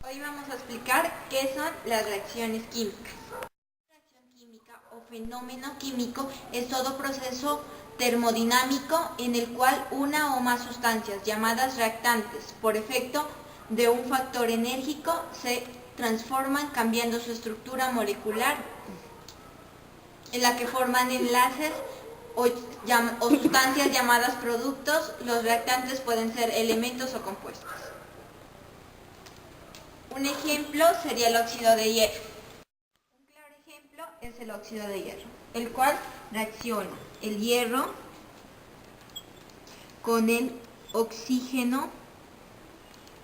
Hoy vamos a explicar qué son las reacciones químicas. Una reacción química o fenómeno químico es todo proceso termodinámico en el cual una o más sustancias llamadas reactantes por efecto de un factor enérgico se transforman cambiando su estructura molecular en la que forman enlaces o sustancias llamadas productos. Los reactantes pueden ser elementos o compuestos. Un ejemplo sería el óxido de hierro. Un claro ejemplo es el óxido de hierro, el cual reacciona el hierro con el oxígeno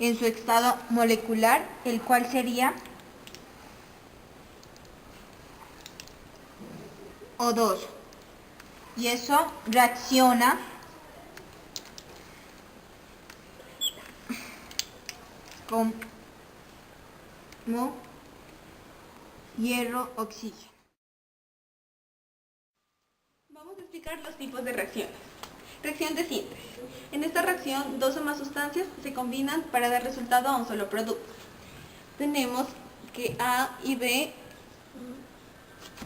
en su estado molecular, el cual sería O2. Y eso reacciona como hierro oxígeno. Vamos a explicar los tipos de reacciones. Reacción de síntesis. En esta reacción, dos o más sustancias se combinan para dar resultado a un solo producto. Tenemos que A y B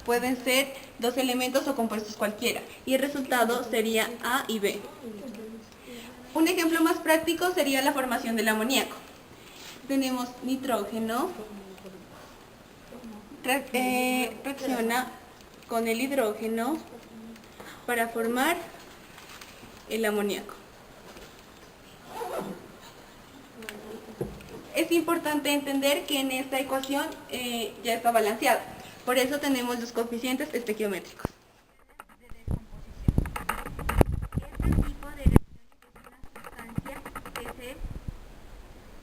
pueden ser dos elementos o compuestos cualquiera, y el resultado sería A y B. Un ejemplo más práctico sería la formación del amoníaco. Tenemos nitrógeno, reacciona con el hidrógeno para formar el amoníaco. Es importante entender que en esta ecuación ya está balanceada. Por eso tenemos los coeficientes estequiométricos. Este tipo de reacciones es una sustancia que se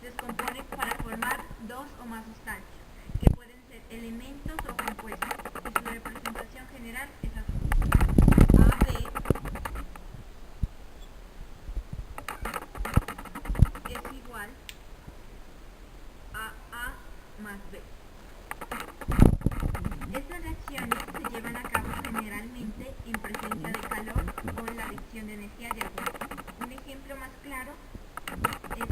descompone para formar dos o más sustancias, que pueden ser elementos o compuestos, y su representación general es así. AB es igual a A más B. Estas reacciones se llevan a cabo generalmente en presencia de calor o en la adicción de energía de algún tipo. Un ejemplo más claro es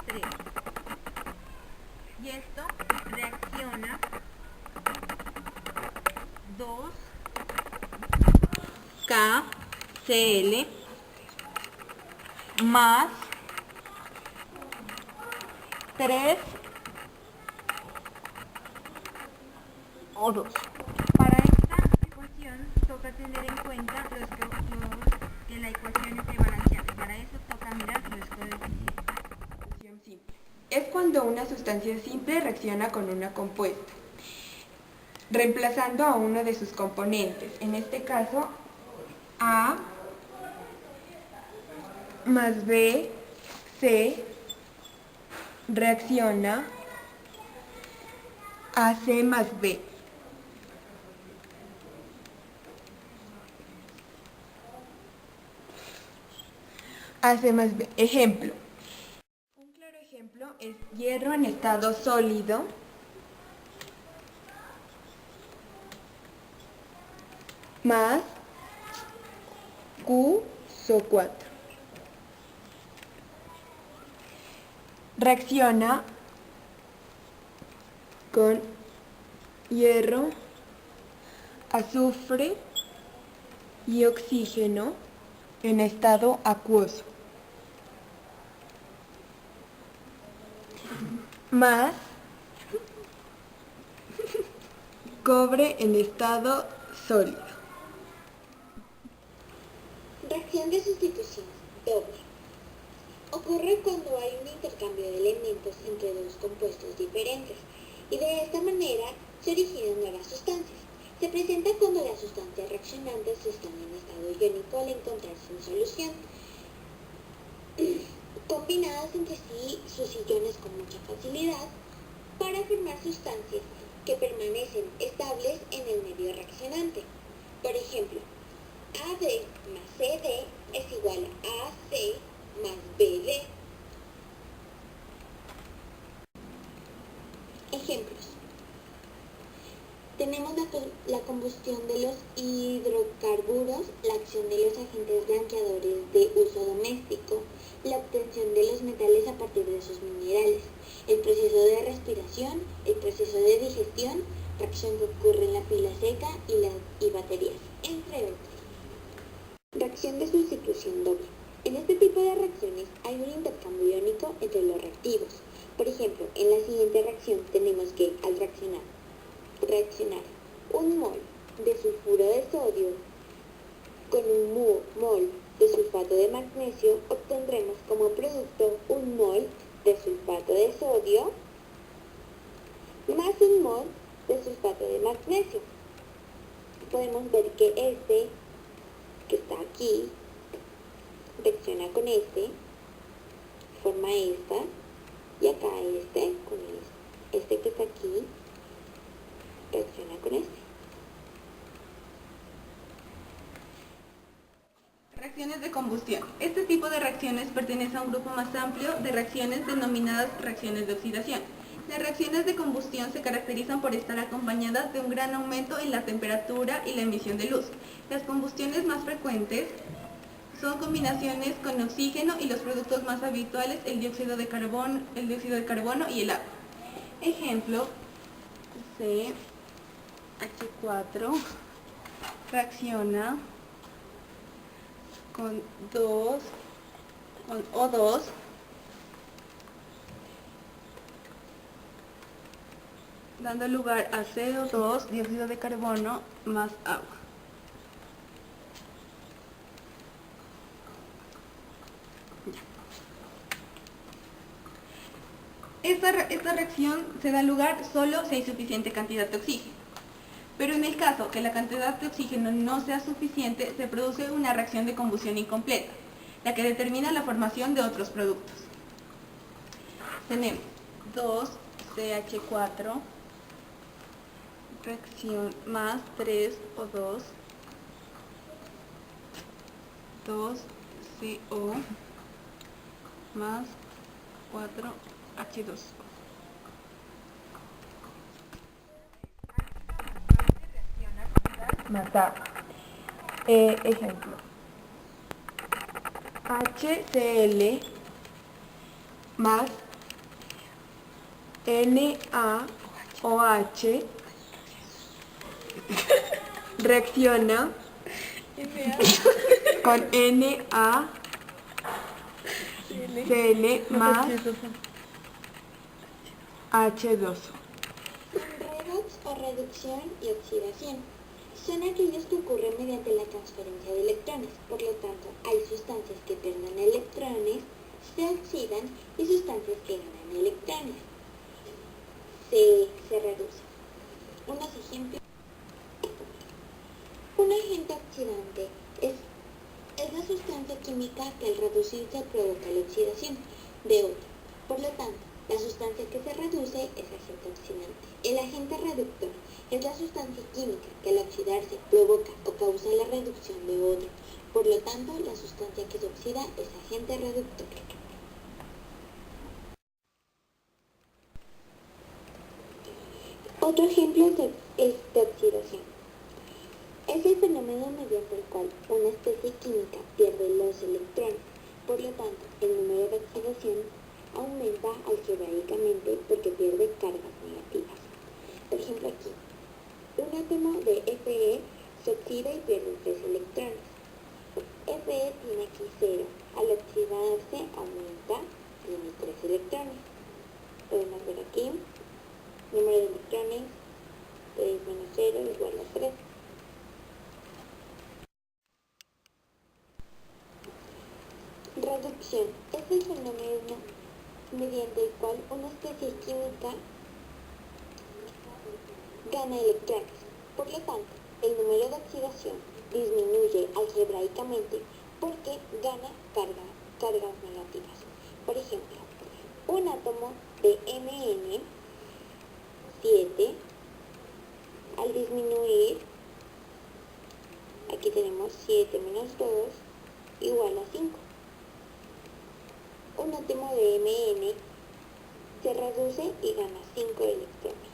2KClO3. Y esto reacciona 2KCl más 3O2. Para esta ecuación toca tener en cuenta que la ecuación esté balanceada. Para eso toca mirar los coeficientes. Es cuando una sustancia simple reacciona con una compuesta, reemplazando a uno de sus componentes. En este caso, A más B, C, reacciona a C más B. A C más B. Ejemplo. Un claro ejemplo es hierro en estado sólido más QSO4. Reacciona con hierro, azufre y oxígeno en estado acuoso, más cobre en estado sólido. Reacción de sustitución doble. Ocurre cuando hay un intercambio de elementos entre dos compuestos diferentes y de esta manera se originan nuevas sustancias. Se presenta cuando las sustancias reaccionantes están en estado iónico al encontrarse en solución, combinadas entre sí sus iones con mucha facilidad para formar sustancias que permanecen estables en el medio reaccionante. Por ejemplo, AB más CD es igual a AC más BD. Ejemplos. Tenemos la combustión de los hidrocarburos, la acción de los agentes blanqueadores de uso doméstico, la obtención de los metales a partir de sus minerales, el proceso de respiración, el proceso de digestión, reacción que ocurre en la pila seca y baterías, entre otros. Reacción de sustitución doble. En este tipo de reacciones hay un intercambio iónico entre los reactivos. Por ejemplo, en la siguiente reacción tenemos que al reaccionar un mol de sulfuro de sodio con un mol de sulfato de magnesio, obtendremos como producto un mol de sulfato de sodio más un mol de sulfato de magnesio. Podemos ver que este que está aquí reacciona con este, forma esta, y acá este con este que está aquí reacciona con este. Reacciones de combustión. Este tipo de reacciones pertenece a un grupo más amplio de reacciones denominadas reacciones de oxidación. Las reacciones de combustión se caracterizan por estar acompañadas de un gran aumento en la temperatura y la emisión de luz. Las combustiones más frecuentes son combinaciones con oxígeno y los productos más habituales, el dióxido de carbono y el agua. Ejemplo, CH4 reacciona con O2 dando lugar a CO2, dióxido de carbono más agua. Esta reacción se da lugar solo si hay suficiente cantidad de oxígeno. Pero en el caso que la cantidad de oxígeno no sea suficiente, se produce una reacción de combustión incompleta, la que determina la formación de otros productos. Tenemos 2CH4 reacción más 3O2, 2CO más 4H2. Matar. Ejemplo. HCl más NaOH reacciona con NaCl más H2. Redox o reducción y oxidación son aquellos que ocurren mediante la transferencia de electrones. Por lo tanto, hay sustancias que pierden electrones, se oxidan, y sustancias que ganan electrones, se reducen. Unos ejemplos. Un agente oxidante es la sustancia química que al reducirse provoca la oxidación de otra. Por lo tanto, la sustancia que se reduce es agente oxidante. El agente reductor es la sustancia química que al oxidarse provoca o causa la reducción de otra. Por lo tanto, la sustancia que se oxida es agente reductor. Otro ejemplo es de oxidación. Es el fenómeno mediante el cual una especie química pierde los electrones. Por lo tanto, el número de oxidación aumenta algebraicamente porque pierde cargas negativas. Por ejemplo, aquí, un átomo de Fe se oxida y pierde 3 electrones. Fe tiene aquí 0. Al oxidarse aumenta, tiene 3 electrones. Podemos ver aquí, número de electrones, 3 menos 0 igual a 3. Reducción es el fenómeno mediante el cual una especie química gana electrones. Por lo tanto, el número de oxidación disminuye algebraicamente porque gana cargas negativas. Por ejemplo, un átomo de Mn7 al disminuir, aquí tenemos 7 menos 2 igual a 5. Un átomo de Mn se reduce y gana 5 electrones.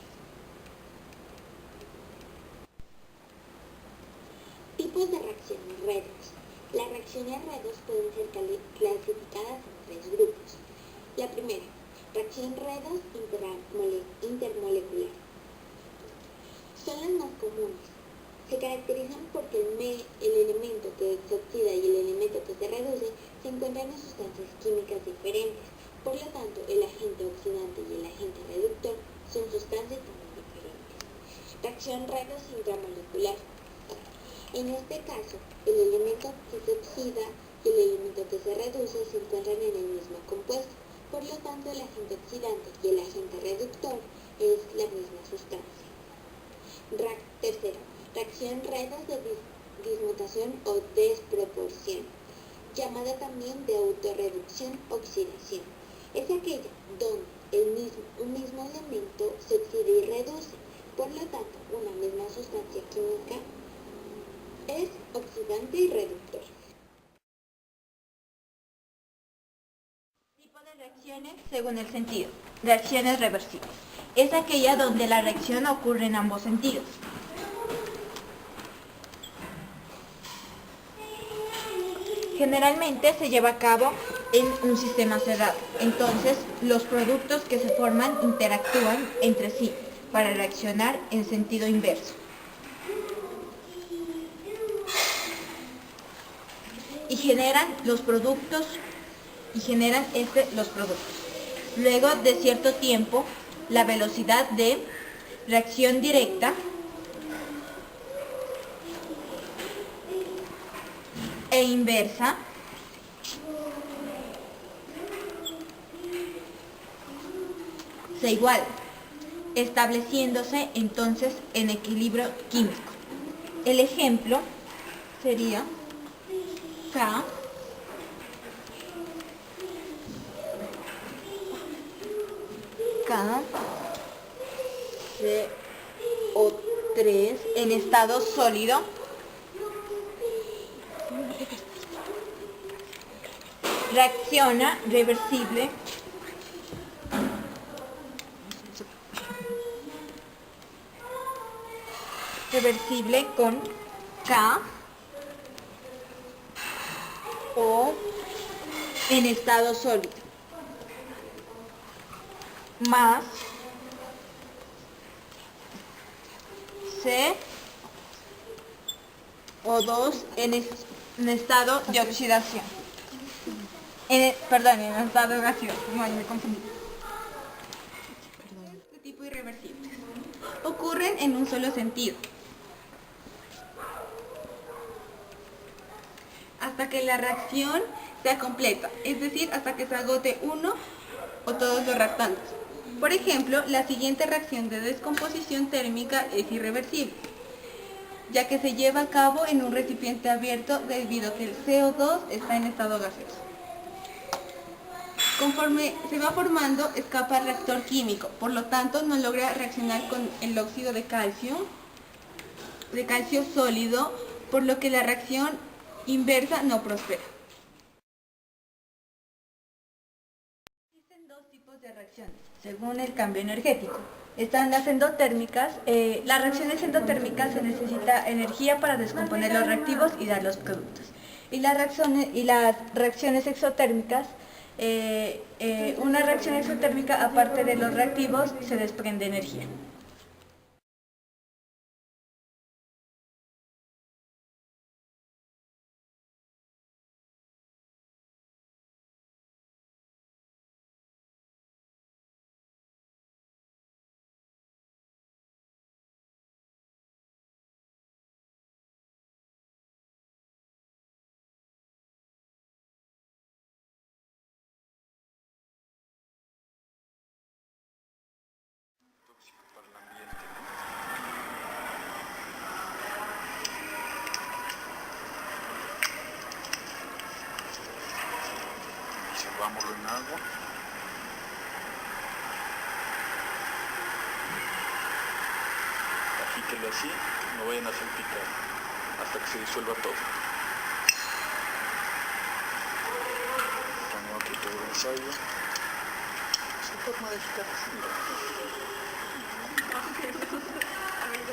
Tipos de reacciones redox. Las reacciones redox pueden ser clasificadas en 3 grupos. La primera, reacción redox intermolecular. Son las más comunes. Se caracterizan porque el elemento que se oxida y el elemento que se reduce se encuentran en sustancias químicas diferentes. Por lo tanto, el agente oxidante y el agente reductor son sustancias también diferentes. Reacción redox intramolecular. En este caso, el elemento que se oxida y el elemento que se reduce se encuentran en el mismo compuesto. Por lo tanto, el agente oxidante y el agente reductor es la misma sustancia. Tercero, reacción redox de dismutación o desproporción, llamada también de autorreducción-oxidación. Es aquella donde un mismo elemento se oxida y reduce. Por lo tanto, una misma sustancia química es oxidante y reductor. Tipo de reacciones según el sentido. Reacciones reversibles. Es aquella donde la reacción ocurre en ambos sentidos. Generalmente se lleva a cabo en un sistema cerrado. Entonces, los productos que se forman interactúan entre sí para reaccionar en sentido inverso. Y generan los productos. Luego de cierto tiempo, la velocidad de reacción directa e inversa se iguala, estableciéndose entonces en equilibrio químico. El ejemplo sería K CO3 en estado sólido reacciona reversible con K o en estado sólido más CO2 en estado de oxidación. En estado gaseoso. No, me confundí. Este tipo irreversibles ocurren en un solo sentido, hasta que la reacción sea completa, es decir, hasta que se agote uno o todos los reactantes. Por ejemplo, la siguiente reacción de descomposición térmica es irreversible, ya que se lleva a cabo en un recipiente abierto debido a que el CO2 está en estado gaseoso. Conforme se va formando, escapa al reactor químico, por lo tanto no logra reaccionar con el óxido de calcio sólido, por lo que la reacción inversa no prospera. Existen dos tipos de reacciones, según el cambio energético. Están las endotérmicas. Las reacciones endotérmicas se necesita energía para descomponer los reactivos y dar los productos. Y las reacciones exotérmicas, una reacción exotérmica, aparte de los reactivos, se desprende energía. Para el ambiente, ¿no? Disolvámoslo en agua. Agítelo así, no vayan a salpicar hasta que se disuelva todo. Pongo aquí todo el ensayo. Se puede modificar así. A ver,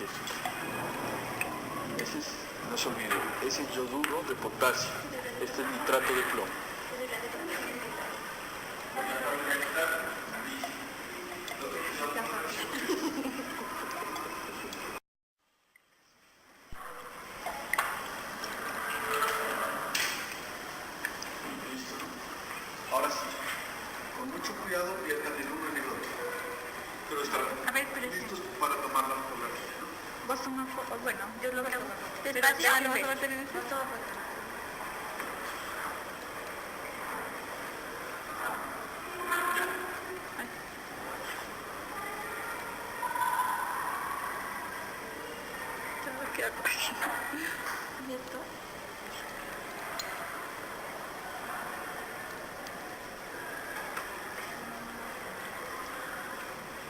científica. Ese es, no se olvide, ese es yoduro de potasio, este es nitrato de plomo. Listo. Ahora sí, con mucho cuidado viertan el uno en el otro. Pero estarán listos para tomar la fotografía, ¿no? Vos tomas fotos, bueno, yo lo grabo. Despacio, ¿Lo vas a meter en eso? Tengo que acoger. ¿Y esto?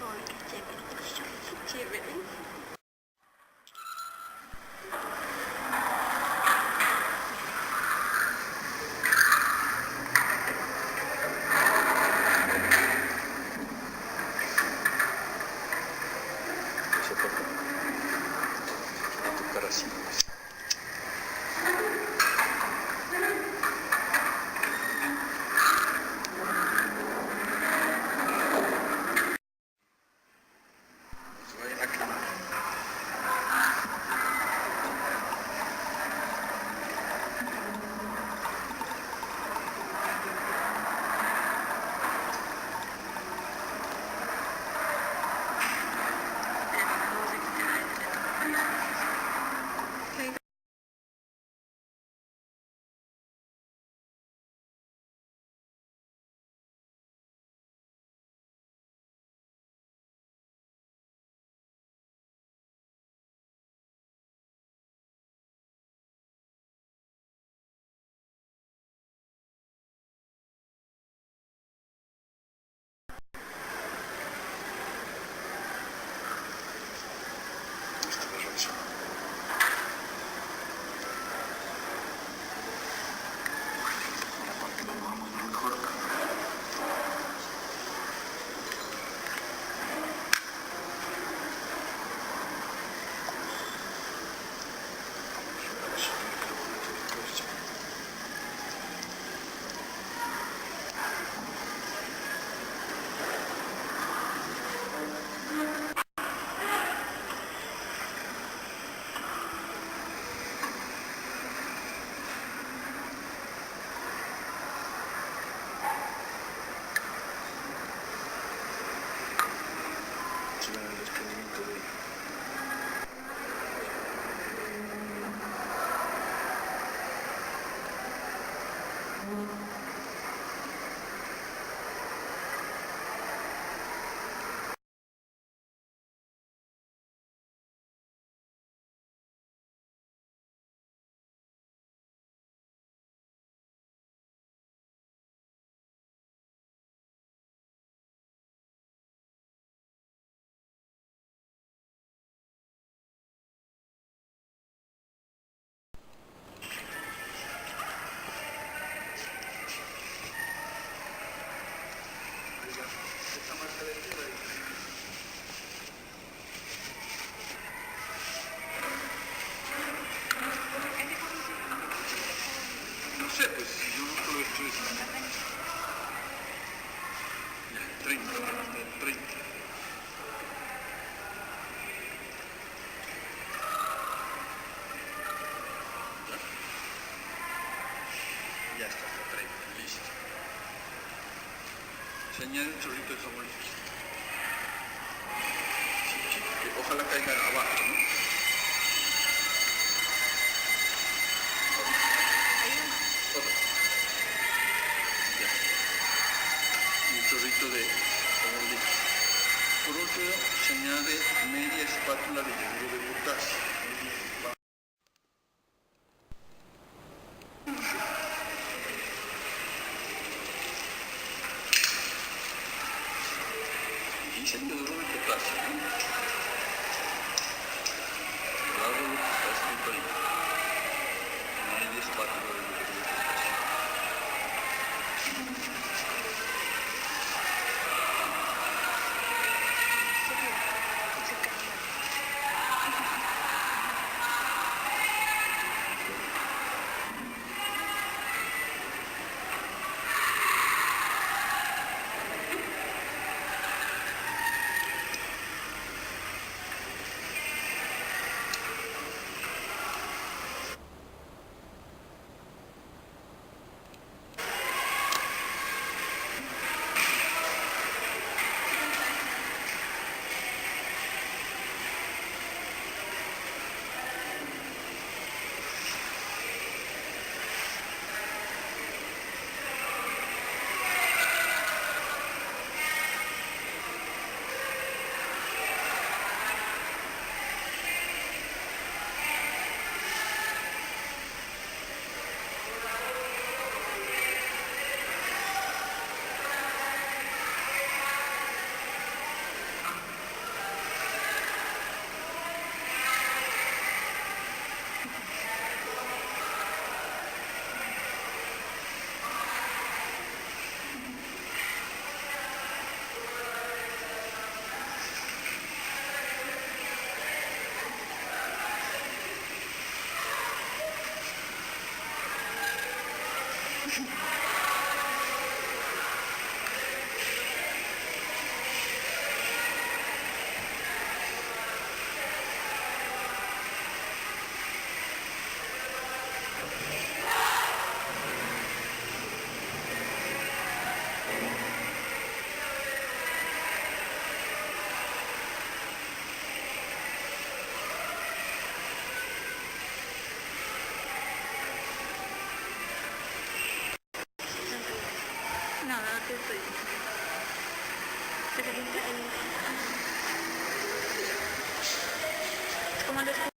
Ay, qué chévere, qué chévere. Eso toca. A tocar así. Se vayan a quemar. Esta es la reacción. Ahora para que lo veamos mejor. Se ven el desprendimiento de ella. Esta marca de tela ahí. No sé, pues yo nunca lo he hecho eso. Ya, 30, 30. ¿Ya? Ya está, hasta 30, listo. Se añade un chorrito de jabón líquido. Sí, sí, que ojalá caiga abajo, ¿no? Todo. Ya. Y un chorrito de jabón líquido. Por último, se añade media espátula de yoduro de potasio. Dice yoduro de potasio, ¿no? Hago lo que está escrito ahí. Media espátula de yoduro de potasio. Nada, te estoy. ¿Te calienta el... ¿Cómo lo